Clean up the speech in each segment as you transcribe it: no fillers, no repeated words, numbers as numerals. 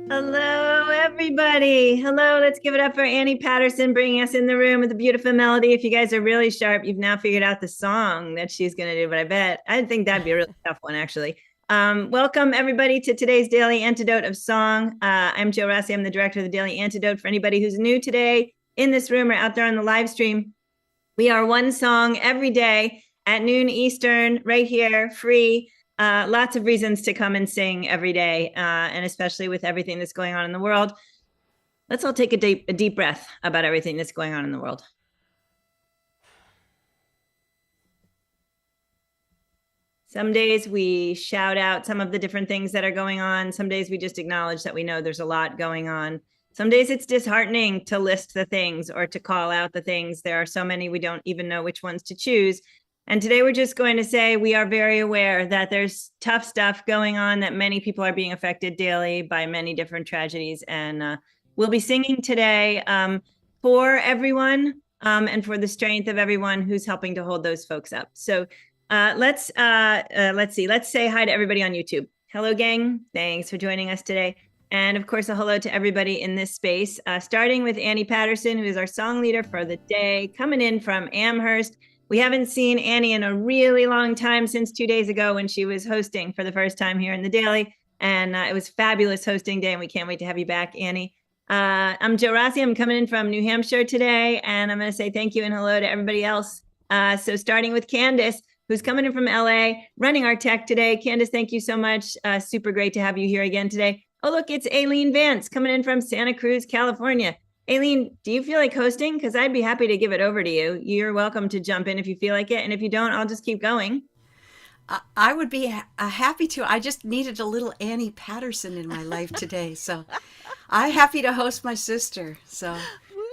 Hello, everybody. Hello, let's give it up for Annie Patterson bringing us in the room with a beautiful melody. If you guys are really sharp, you've now figured out the song that she's going to do, but I think that'd be a really tough one, actually. Welcome, everybody, to today's Daily Antidote of Song. I'm Joe Rossi. I'm the director of the Daily Antidote. For anybody who's new today in this room or out there on the live stream, we are one song every day at noon Eastern, right here, free. Lots of reasons to come and sing every day, and especially with everything that's going on in the world. Let's all take a deep breath about everything that's going on in the world. Some days we shout out some of the different things that are going on. Some days we just acknowledge that we know there's a lot going on. Some days it's disheartening to list the things or to call out the things. There are so many we don't even know which ones to choose. And today we're just going to say we are very aware that there's tough stuff going on, that many people are being affected daily by many different tragedies. And we'll be singing today for everyone and for the strength of everyone who's helping to hold those folks up. So let's see. Let's say hi to everybody on YouTube. Hello, gang. Thanks for joining us today. And of course, a hello to everybody in this space, starting with Annie Patterson, who is our song leader for the day, coming in from Amherst. We haven't seen Annie in a really long time, since 2 days ago when she was hosting for the first time here in the Daily. And it was fabulous hosting day, and we can't wait to have you back, Annie. I'm Joe Rossi. I'm coming in from New Hampshire today, and I'm going to say thank you and hello to everybody else. So starting with Candace, who's coming in from LA, running our tech today. Candace, thank you so much. Super great to have you here again today. Oh, look, it's Aileen Vance coming in from Santa Cruz, California. Aileen, do you feel like hosting? Because I'd be happy to give it over to you. You're welcome to jump in if you feel like it. And if you don't, I'll just keep going. I would be happy to. I just needed a little Annie Patterson in my life today. So I'm happy to host my sister. So,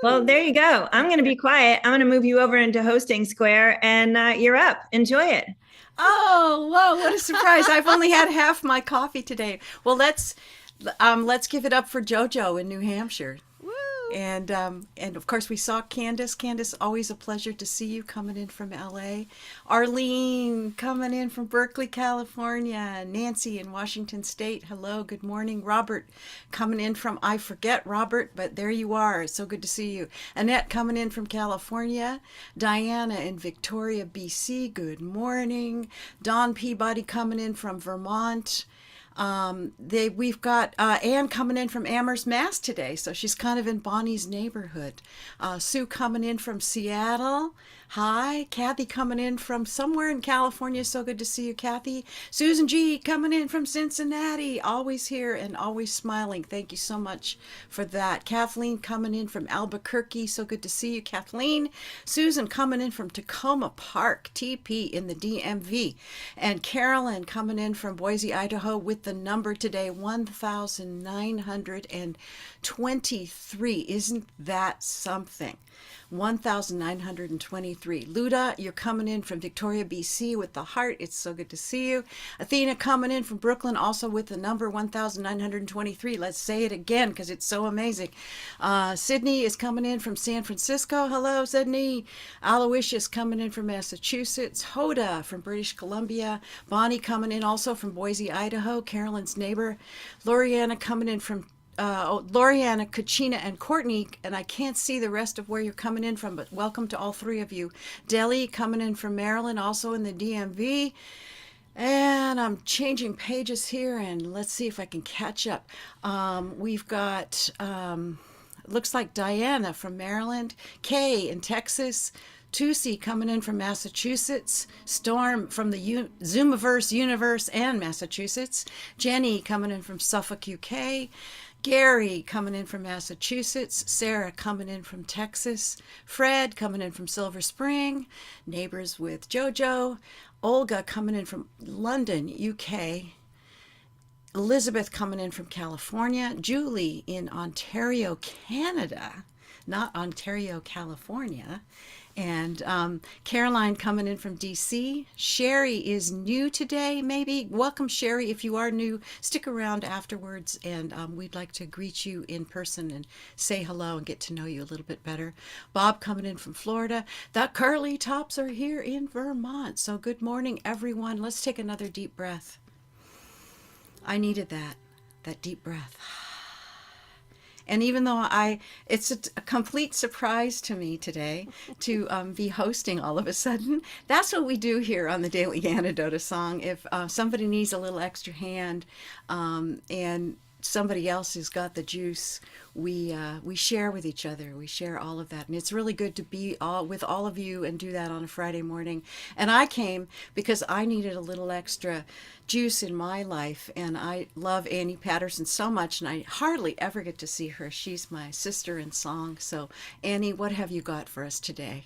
Well, there you go. I'm going to be quiet. I'm going to move you over into hosting square, and you're up. Enjoy it. oh, whoa, what a surprise. I've only had half my coffee today. Well, let's give it up for JoJo in New Hampshire. And of course we saw Candace. Candace, always a pleasure to see you coming in from LA. Arlene coming in from Berkeley, California. Nancy in Washington State. Hello, good morning. Robert coming in from, I forget Robert, but there you are. It's so good to see you. Annette coming in from California. Diana in Victoria, BC. Good morning. Don Peabody coming in from Vermont. We've got Anne coming in from Amherst, Mass today, so she's kind of in Bonnie's neighborhood. Sue coming in from Seattle. Hi, Kathy coming in from somewhere in California. So good to see you, Kathy. Susan G coming in from Cincinnati. Always here and always smiling. Thank you so much for that. Kathleen coming in from Albuquerque. So good to see you, Kathleen. Susan coming in from Tacoma Park, TP in the DMV. And Carolyn coming in from Boise, Idaho with the number today 1,923. Isn't that something? 1,923. Luda, you're coming in from Victoria, BC with the heart. It's so good to see you. Athena coming in from Brooklyn, also with the number 1,923. Let's say it again because it's so amazing. Sydney is coming in from San Francisco. Hello, Sydney. Aloysius coming in from Massachusetts. Hoda from British Columbia. Bonnie coming in also from Boise, Idaho. Carolyn's neighbor. Loriana coming in from Loriana, Kachina, and Courtney, and I can't see the rest of where you're coming in from, but welcome to all three of you. Deli coming in from Maryland, also in the DMV. And I'm changing pages here, and let's see if I can catch up. We've got, looks like Diana from Maryland, Kay in Texas, Tusi coming in from Massachusetts, Storm from the Zoomiverse universe and Massachusetts, Jenny coming in from Suffolk, UK, Gary coming in from Massachusetts, Sarah coming in from Texas, Fred coming in from Silver Spring, neighbors with JoJo, Olga coming in from London, UK, Elizabeth coming in from California, Julie in Ontario, Canada, not Ontario, California, and Caroline coming in from DC. Sherry is new today, maybe. Welcome, Sherry. If you are new, stick around afterwards, and we'd like to greet you in person and say hello and get to know you a little bit better. Bob coming in from Florida. The Curly Tops are here in Vermont. So good morning, everyone. Let's take another deep breath. I needed that deep breath. And even though it's a complete surprise to me today to be hosting all of a sudden. That's what we do here on the Daily Antidote, a song. If somebody needs a little extra hand, and somebody else who's got the juice, we share with each other. We share all of that, and it's really good to be with all of you and do that on a Friday morning. And I came because I needed a little extra juice in my life, and I love Annie Patterson so much, and I hardly ever get to see her. She's my sister in song. So, Annie, what have you got for us today?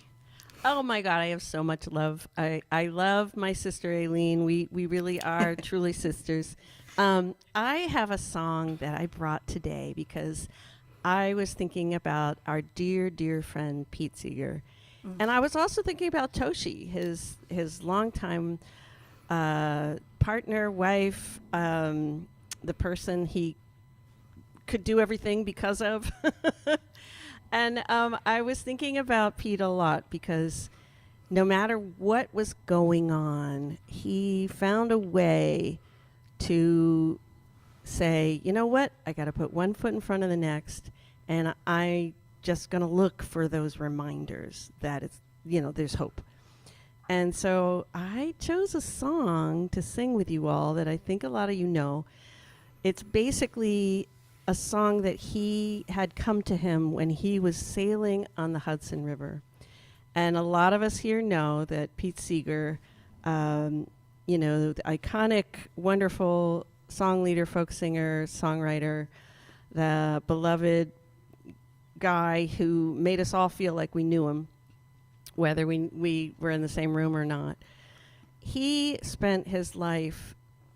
Oh my God, I have so much love. I love my sister Aileen. We really are truly sisters. I have a song that I brought today because I was thinking about our dear, dear friend Pete Seeger. And I was also thinking about Toshi, his longtime partner, wife, the person he could do everything because of. And I was thinking about Pete a lot because no matter what was going on, he found a way to say, you know what, I got to put one foot in front of the next, and I just going to look for those reminders that it's, there's hope. And so I chose a song to sing with you all that I think a lot of you know. It's basically a song that he had come to him when he was sailing on the Hudson River. And a lot of us here know that Pete Seeger, the iconic, wonderful song leader, folk singer, songwriter, the beloved guy who made us all feel like we knew him, whether we were in the same room or not. He spent his life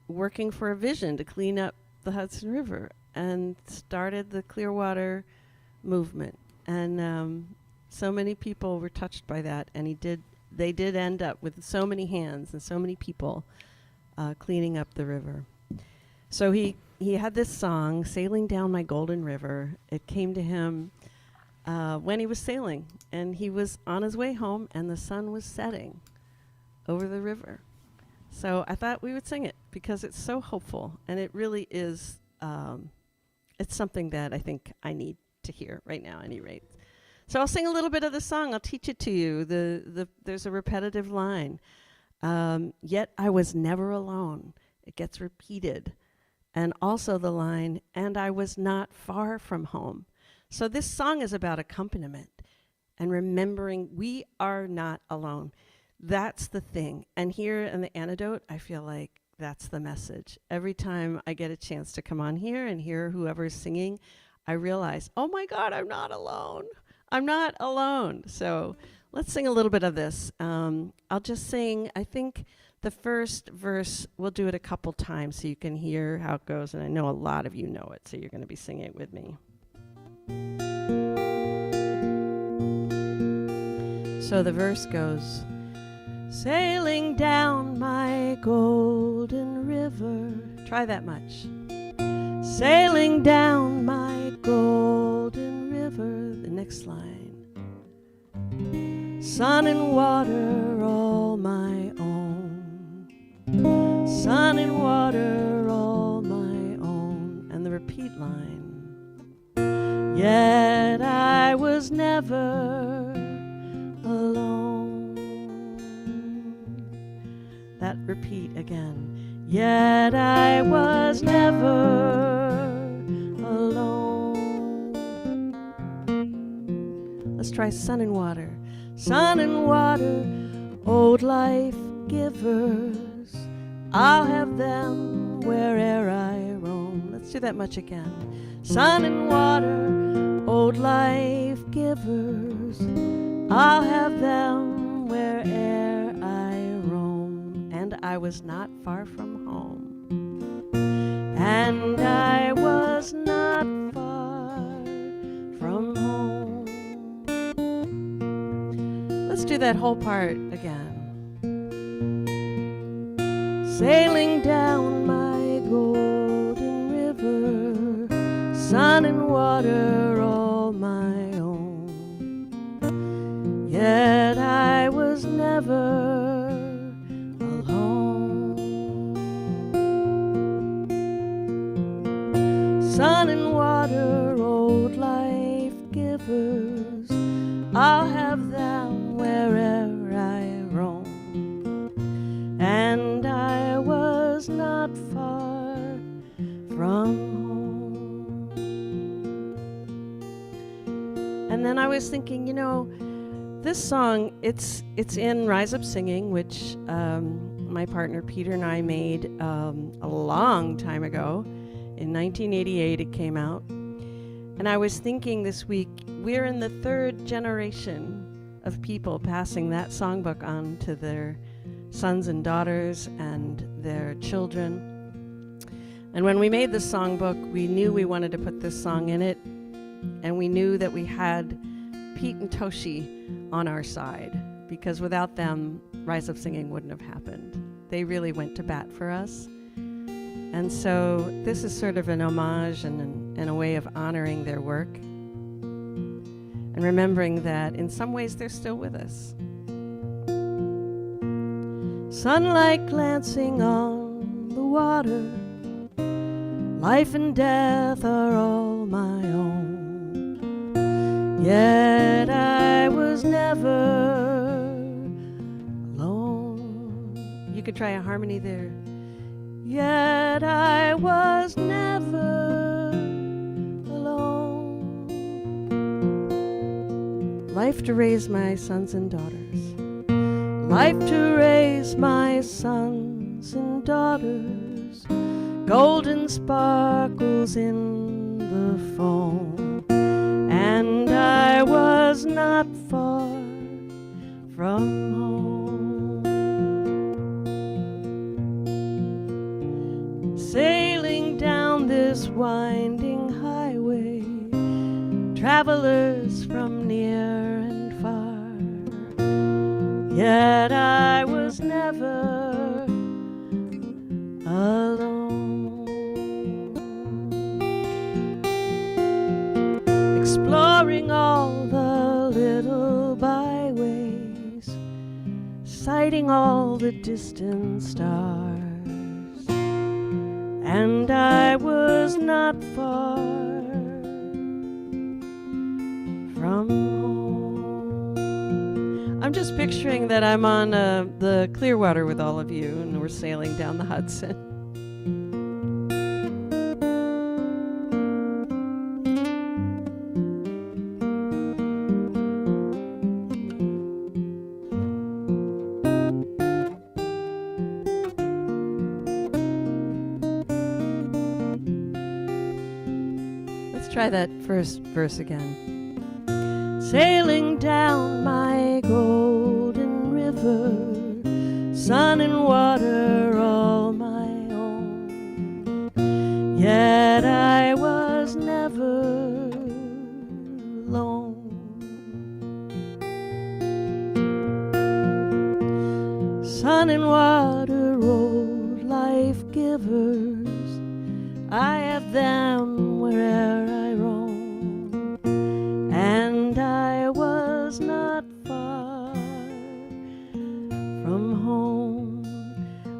working for a vision to clean up the Hudson River and started the Clearwater movement. And so many people were touched by that, and they did end up with so many hands and so many people cleaning up the river. So he had this song, Sailing Down My Golden River. It came to him when he was sailing, and he was on his way home, and the sun was setting over the river. So I thought we would sing it because it's so hopeful, and it really is, it's something that I think I need to hear right now, at any rate. So I'll sing a little bit of the song. I'll teach it to you. There's a repetitive line. Yet I was never alone. It gets repeated. And also the line, and I was not far from home. So this song is about accompaniment and remembering we are not alone. That's the thing. And here in the Antidote, I feel like that's the message. Every time I get a chance to come on here and hear whoever's singing, I realize, oh my God, I'm not alone. I'm not alone. So let's sing a little bit of this. I'll just sing, I think the first verse, we'll do it a couple times so you can hear how it goes. And I know a lot of you know it, so you're going to be singing it with me. So the verse goes, sailing down my golden river. Try that much. Sailing down my golden river. The next line. Sun and water all my own. Sun and water all my own. And the repeat line. Yet I was never alone. That repeat again. Yet I was never alone. Let's try sun and water. Sun and water, old life givers. I'll have them where'er I roam. Let's do that much again. Sun and water, old life givers. I'll have them where'er I roam. And I was not far from home. And I was not far from home. Let's do that whole part again. Sailing down my golden river, sun and water all my own. Yet I was never alone. sun and water, old life givers, I'll have them where'er I roam. And I was not far from home. And then I was thinking, you know, this song, it's in Rise Up Singing, which my partner Peter and I made a long time ago. In 1988 it came out. And I was thinking this week, we're in the third generation of people passing that songbook on to their sons and daughters and their children. And when we made this songbook, we knew we wanted to put this song in it, and we knew that we had Pete and Toshi on our side, because without them, Rise Up Singing wouldn't have happened. They really went to bat for us. And so this is sort of an homage and a way of honoring their work and remembering that in some ways they're still with us. Sunlight glancing on the water, life and death are all my own. Yet I was never alone. You could try a harmony there. Yet I was never alone. Life to raise my sons and daughters. Life to raise my sons and daughters. Golden sparkles in the foam. And I was not far from home. Sailing down this winding highway, travelers from near and far. Yet I was never alone. Exploring all the little byways, sighting all the distant stars. And I was not far from home. I'm just picturing that I'm on the Clearwater with all of you, and we're sailing down the Hudson. Try that first verse again. Sailing down my golden river, sun and water all my own. Yet I was never alone. Sun and water, old life givers, I have them where'er I roam, and I was not far from home.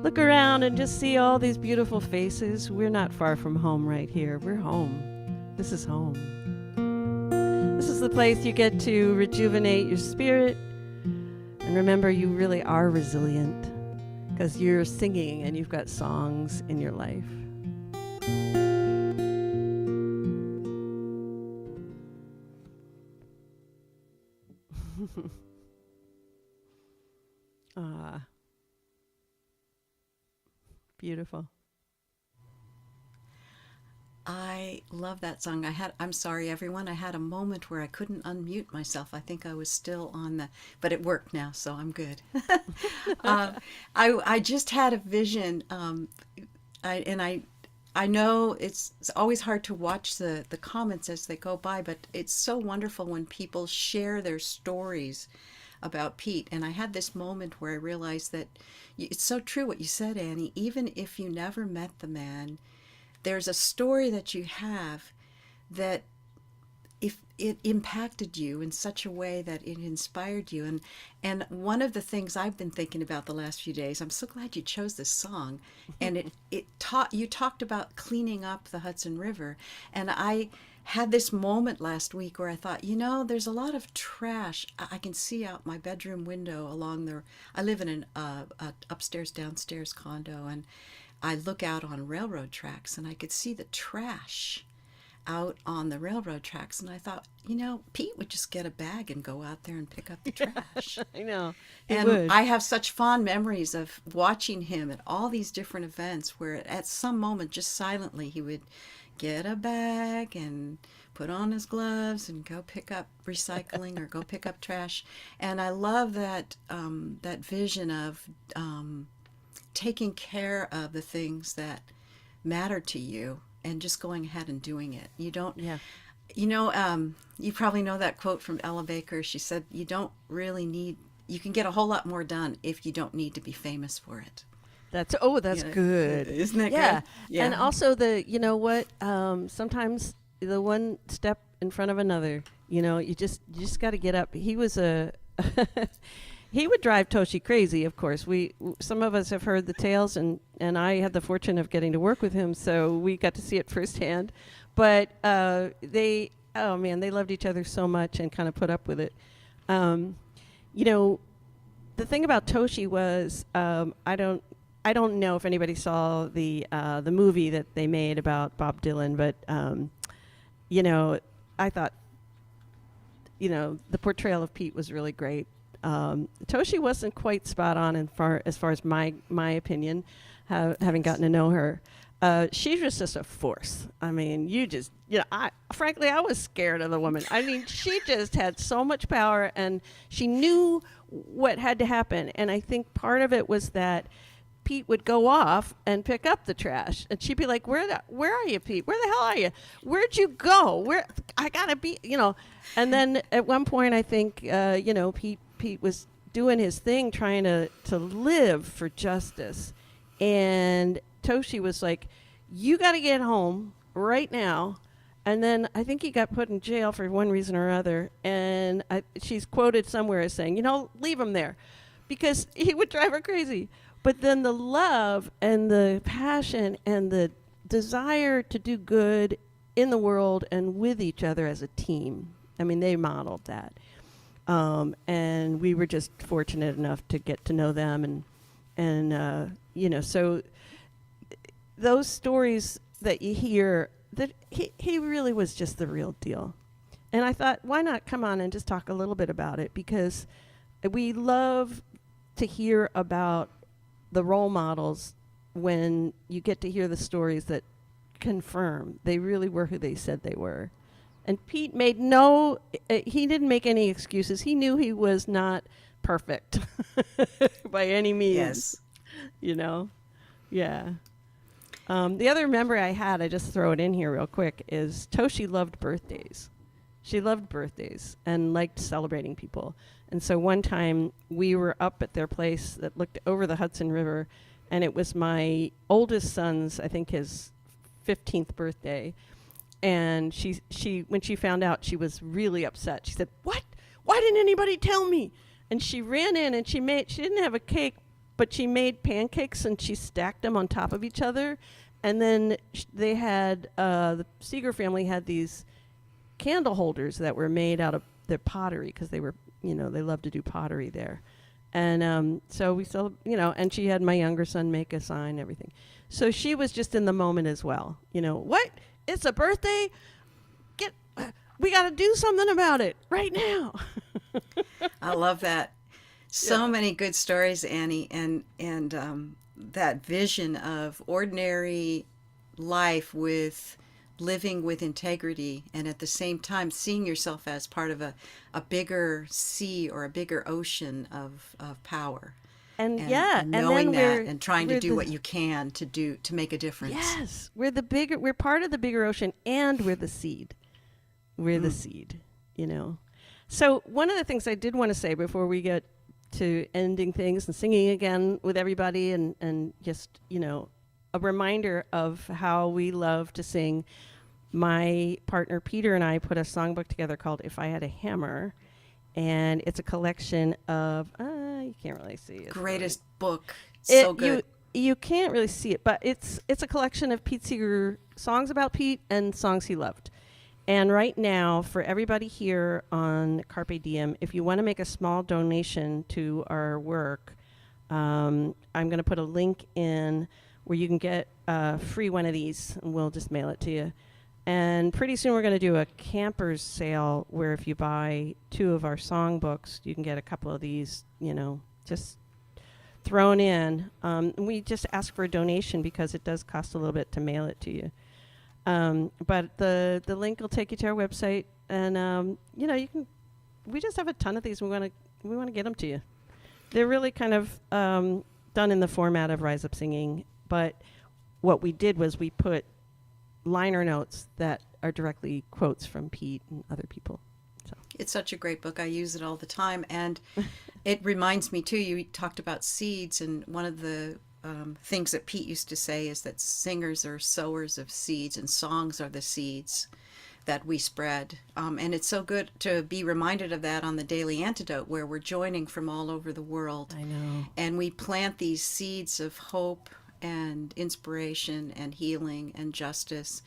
Look around and just see all these beautiful faces. We're not far from home right here. We're home. This is home. This is the place you get to rejuvenate your spirit and remember you really are resilient because you're singing and you've got songs in your life. Ah, beautiful. I love that song. I'm sorry, everyone. I had a moment where I couldn't unmute myself. I think I was still on but it worked now, so I'm good. I just had a vision. I know it's always hard to watch the comments as they go by, but it's so wonderful when people share their stories about Pete. And I had this moment where I realized that it's so true what you said, Annie. Even if you never met the man, there's a story that you have that if it impacted you in such a way that it inspired you. And one of the things I've been thinking about the last few days, I'm so glad you chose this song, and you talked about cleaning up the Hudson River, and I had this moment last week where I thought, there's a lot of trash. I can see out my bedroom window along the. I live in an upstairs downstairs condo, and I look out on railroad tracks, and I could see the trash out on the railroad tracks, and I thought, Pete would just get a bag and go out there and pick up the trash. I know. And I have such fond memories of watching him at all these different events where at some moment, just silently, he would get a bag and put on his gloves and go pick up recycling or go pick up trash. And I love that that vision of taking care of the things that matter to you and just going ahead and doing it. You don't, you probably know that quote from Ella Baker. She said, you don't really need, you can get a whole lot more done if you don't need to be famous for it. That's good. Isn't that good? Yeah. And also sometimes the one step in front of another, you just got to get up. He was he would drive Toshi crazy, of course. Some of us have heard the tales, and I had the fortune of getting to work with him, so we got to see it firsthand. But they loved each other so much and kind of put up with it. The thing about Toshi was, I don't know if anybody saw the movie that they made about Bob Dylan, but I thought, the portrayal of Pete was really great. Toshi wasn't quite spot on as far as my opinion, having gotten to know her. She was just a force. I mean, frankly, I was scared of the woman. I mean, she just had so much power, and she knew what had to happen. And I think part of it was that Pete would go off and pick up the trash, and she'd be like, where are you, Pete? Where the hell are you? Where'd you go? I gotta be, And then at one point, I think, Pete was doing his thing, trying to live for justice. And Toshi was like, you got to get home right now. And then I think he got put in jail for one reason or other. And she's quoted somewhere as saying, leave him there, because he would drive her crazy. But then the love and the passion and the desire to do good in the world and with each other as a team, I mean, they modeled that. And we were just fortunate enough to get to know them, and so those stories that you hear, that he really was just the real deal. And I thought, why not come on and just talk a little bit about it, because we love to hear about the role models when you get to hear the stories that confirm they really were who they said they were. And Pete made he didn't make any excuses. He knew he was not perfect by any means. Yes. Yeah. The other memory I had, I just throw it in here real quick, is Toshi loved birthdays. She loved birthdays and liked celebrating people. And so one time we were up at their place that looked over the Hudson River, and it was my oldest son's, I think his 15th birthday. And she when she found out, she was really upset. She said, "What? Why didn't anybody tell me?" And she ran in and she didn't have a cake, but she made pancakes and she stacked them on top of each other. And then they had, the Seeger family had these candle holders that were made out of their pottery, because they were, they love to do pottery there. And so we still, and she had my younger son make a sign, everything. So she was just in the moment as well. What? It's a birthday. We got to do something about it right now. I love that. So many good stories, Annie, and that vision of ordinary life with living with integrity, and at the same time seeing yourself as part of a bigger sea or a bigger ocean of power. And knowing that and trying to do what you can to make a difference. Yes, we're part of the bigger ocean, and we're the seed. We're the seed, So one of the things I did want to say before we get to ending things and singing again with everybody, and just, a reminder of how we love to sing. my partner Peter and I put a songbook together called If I Had a Hammer, and it's a collection of you can't really see it. Greatest book. So good. You can't really see it, but it's a collection of Pete Seeger songs about Pete and songs he loved. And right now, for everybody here on Carpe Diem, if you want to make a small donation to our work, I'm going to put a link in where you can get a free one of these, and we'll just mail it to you. And pretty soon we're going to do a camper's sale where if you buy 2 of our songbooks, you can get a couple of these, just thrown in. We just ask for a donation because it does cost a little bit to mail it to you. But the link will take you to our website, and you can. We just have a ton of these. We want to get them to you. They're really kind of done in the format of Rise Up Singing, but what we did was we put liner notes that are directly quotes from Pete and other people. So it's such a great book. I use it all the time, and it reminds me too. You talked about seeds, and one of the things that Pete used to say is that singers are sowers of seeds, and songs are the seeds that we spread. And it's so good to be reminded of that on the Daily Antidote, where we're joining from all over the world. I know. And we plant these seeds of hope and inspiration and healing and justice,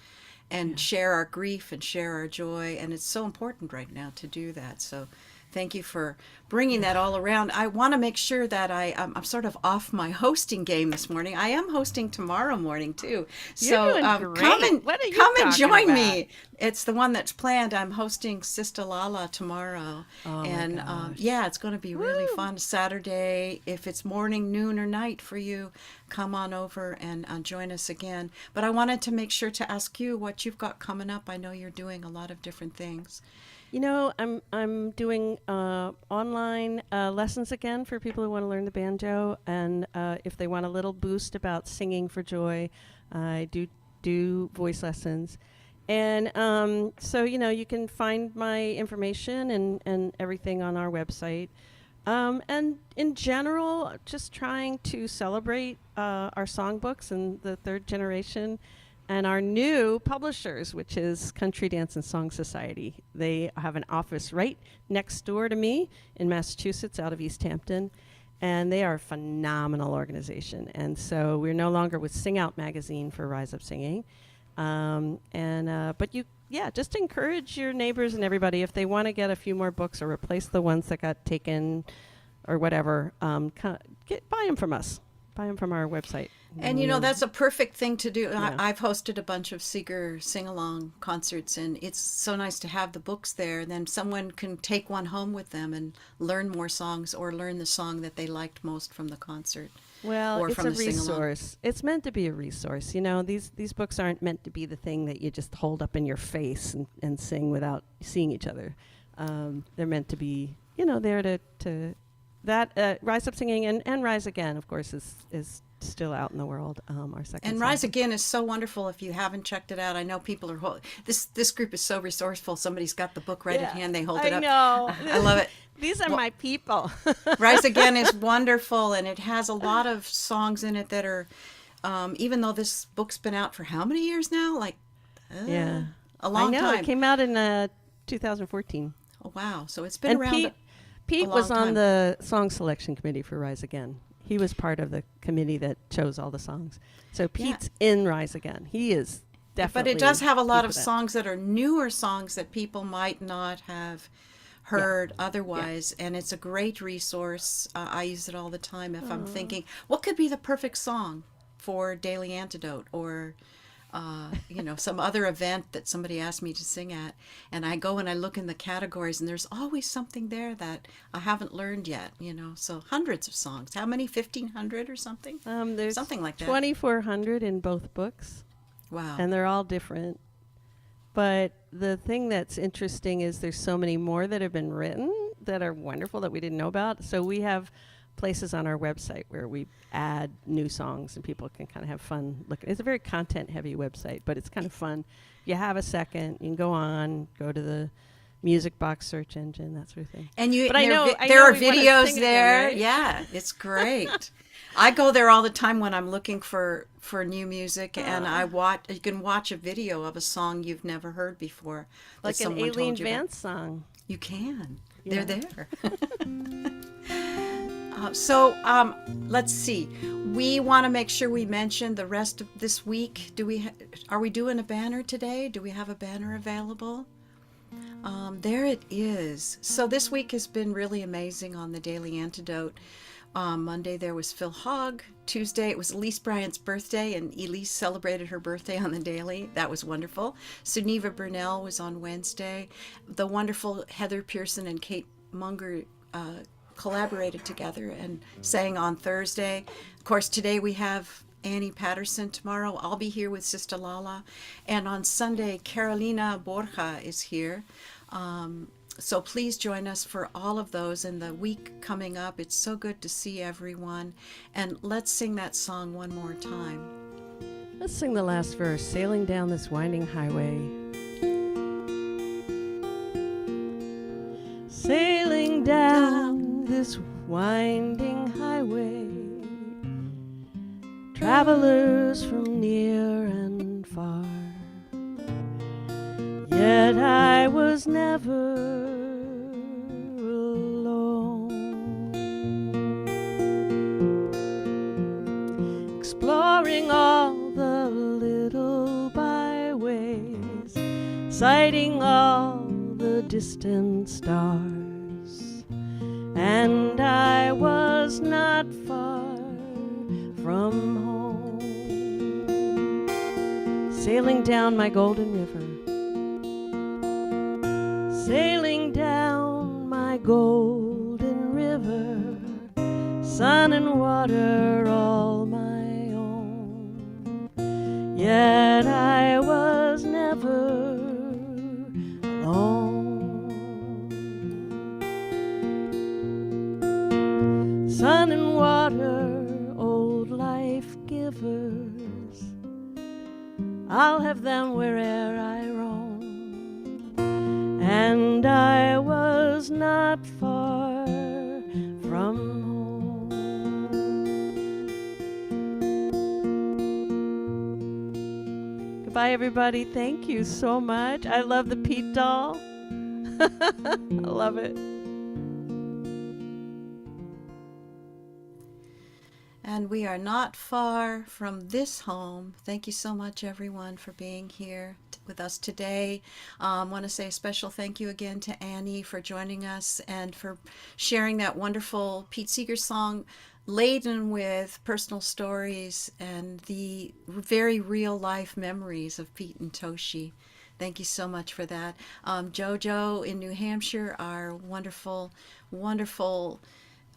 and share our grief and share our joy. And it's so important right now to do that. So thank you for bringing that all around. I want to make sure that I'm sort of off my hosting game this morning. I am hosting tomorrow morning too. So You're doing great. come and join about? me. It's the one that's planned. I'm hosting Sista Lala tomorrow. Oh and my gosh. it's going to be really fun. Saturday, if it's morning, noon, or night for you, come on over and join us again. But I wanted to make sure to ask you what you've got coming up. I know you're doing a lot of different things. I'm doing online lessons again for people who want to learn the banjo, and if they want a little boost about singing for joy, I do voice lessons. And so you can find my information and everything on our website. And in general, just trying to celebrate our songbooks and the 3rd generation. And our new publishers, which is Country Dance and Song Society. They have an office right next door to me in Massachusetts, out of East Hampton. And they are a phenomenal organization. And so we're no longer with Sing Out magazine for Rise Up Singing. But just encourage your neighbors and everybody, if they want to get a few more books or replace the ones that got taken or whatever, buy them from us. Buy them from our website. And that's a perfect thing to do. Yeah. I've hosted a bunch of Seeger sing-along concerts, and it's so nice to have the books there. And then someone can take one home with them and learn more songs, or learn the song that they liked most from the concert. Well, or it's from a the sing-along. resource. It's meant to be a resource. These books aren't meant to be the thing that you just hold up in your face and sing without seeing each other. They're meant to be, there to that Rise Up Singing and Rise Again, of course, is still out in the world. Our second And song. Rise Again is so wonderful. If you haven't checked it out, I know people are this group is so resourceful. Somebody's got the book right at hand. They hold it up. I know. I love it. These are my people. Rise Again is wonderful, and it has a lot of songs in it that are, even though this book's been out for how many years now? A long I know. time. It came out in 2014. Oh, wow. So it's been around. Pete a was long on time. the song selection committee for Rise Again. He was part of the committee that chose all the songs. So Pete's in Rise Again. He is definitely. But it does have a lot of that. songs that are newer songs that people might not have heard otherwise, and it's a great resource. I use it all the time if I'm thinking, what could be the perfect song for Daily Antidote, or some other event that somebody asked me to sing at, and I go and I look in the categories, and there's always something there that I haven't learned yet. So hundreds of songs. How many? 1,500 or something? There's something like that. 2,400 in both books. Wow. And they're all different. But the thing that's interesting is there's so many more that have been written that are wonderful that we didn't know about. So we have places on our website where we add new songs and people can kind of have fun looking. It's a very content heavy website, but it's kind of fun. You have a second, you can go to the music box search engine, that sort of thing. And you, But I know there are we wanna videos sing there. again, right? Yeah, it's great. I go there all the time when I'm looking for new music, and you can watch a video of a song you've never heard before that Like an someone Aileen told you about. Vance song. You can. Yeah. They're there. Let's see. We want to make sure we mention the rest of this week. Are we doing a banner today? Do we have a banner available? There it is. So this week has been really amazing on the Daily Antidote. Monday there was Phil Hogg. Tuesday it was Elise Bryant's birthday, and Elise celebrated her birthday on the Daily. That was wonderful. Sunniva Burnell was on Wednesday. The wonderful Heather Pearson and Kate Munger collaborated together and sang on Thursday. Of course, today we have Annie Patterson. Tomorrow I'll be here with Sister Lala. And on Sunday, Carolina Borja is here. So please join us for all of those in the week coming up. It's so good to see everyone. And let's sing that song one more time. Let's sing the last verse, Sailing Down This Winding Highway. Sailing down this winding highway, travelers from near and far, yet I was never alone, exploring all the little byways, sighting all the distant stars, and I was not far from home, sailing down my golden river, sailing down my golden river, sun and water all my own, yet I was never alone. Sun and water, old life givers, I'll have them where'er I roam, and I was not far from home. Goodbye, everybody. Thank you so much. I love the Pete doll. I love it. And we are not far from this home. Thank you so much, everyone, for being here with us today. I want to say a special thank you again to Annie for joining us and for sharing that wonderful Pete Seeger song, laden with personal stories and the very real life memories of Pete and Toshi. Thank you so much for that. Jojo in New Hampshire, our wonderful, wonderful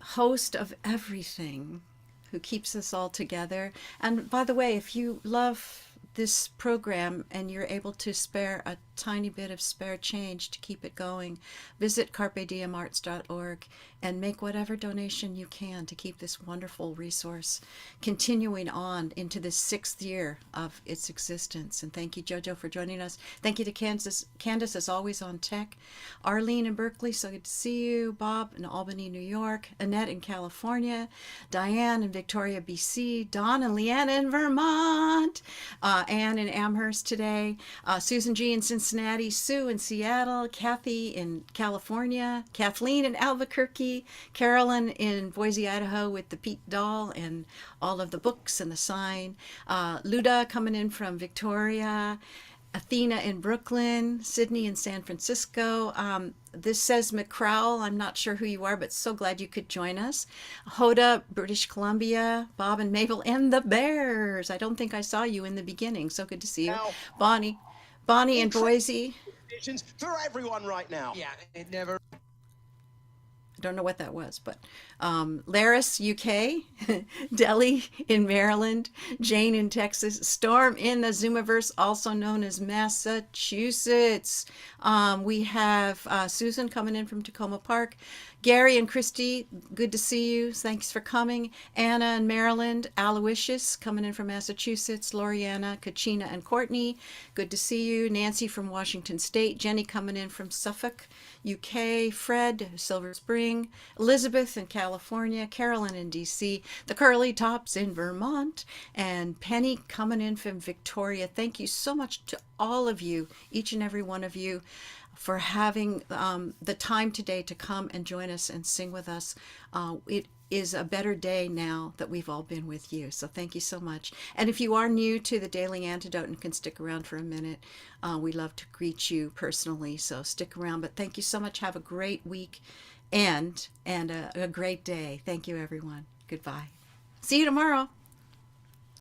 host of everything, who keeps us all together. And by the way, if you love this program and you're able to spare a tiny bit of spare change to keep it going, visit carpediemarts.org and make whatever donation you can to keep this wonderful resource continuing on into the 6th year of its existence. And thank you, Jojo, for joining us. Thank you to Candace, as always, on tech. Arlene in Berkeley, so good to see you. Bob in Albany, New York. Annette in California. Diane in Victoria, BC. Dawn and Leanna in Vermont. Anne in Amherst today. Susan G in Cincinnati. Sue in Seattle. Kathy in California. Kathleen in Albuquerque. Carolyn in Boise, Idaho, with the Pete doll and all of the books and the sign. Luda coming in from Victoria. Athena in Brooklyn. Sydney in San Francisco. This says McCrowell. I'm not sure who you are, but so glad you could join us. Hoda, British Columbia. Bob and Mabel and the Bears. I don't think I saw you in the beginning. So good to see you. Now, Bonnie in Boise. for everyone right now. Yeah, it never. I don't know what that was, but Laris, UK, Delhi in Maryland, Jane in Texas, Storm in the Zoomiverse, also known as Massachusetts. We have Susan coming in from Tacoma Park. Gary and Christy, good to see you. Thanks for coming. Anna in Maryland, Aloysius coming in from Massachusetts, Loriana, Kachina, and Courtney, good to see you. Nancy from Washington State, Jenny coming in from Suffolk, UK, Fred, Silver Spring, Elizabeth in California, Carolyn in DC, the Curly Tops in Vermont, and Penny coming in from Victoria. Thank you so much to all of you, each and every one of you, for having the time today to come and join us and sing with us. It is a better day now that we've all been with you. So thank you so much. And if you are new to the Daily Antidote and can stick around for a minute, we love to greet you personally. So stick around. But thank you so much. Have a great week and a great day. Thank you, everyone. Goodbye. See you tomorrow.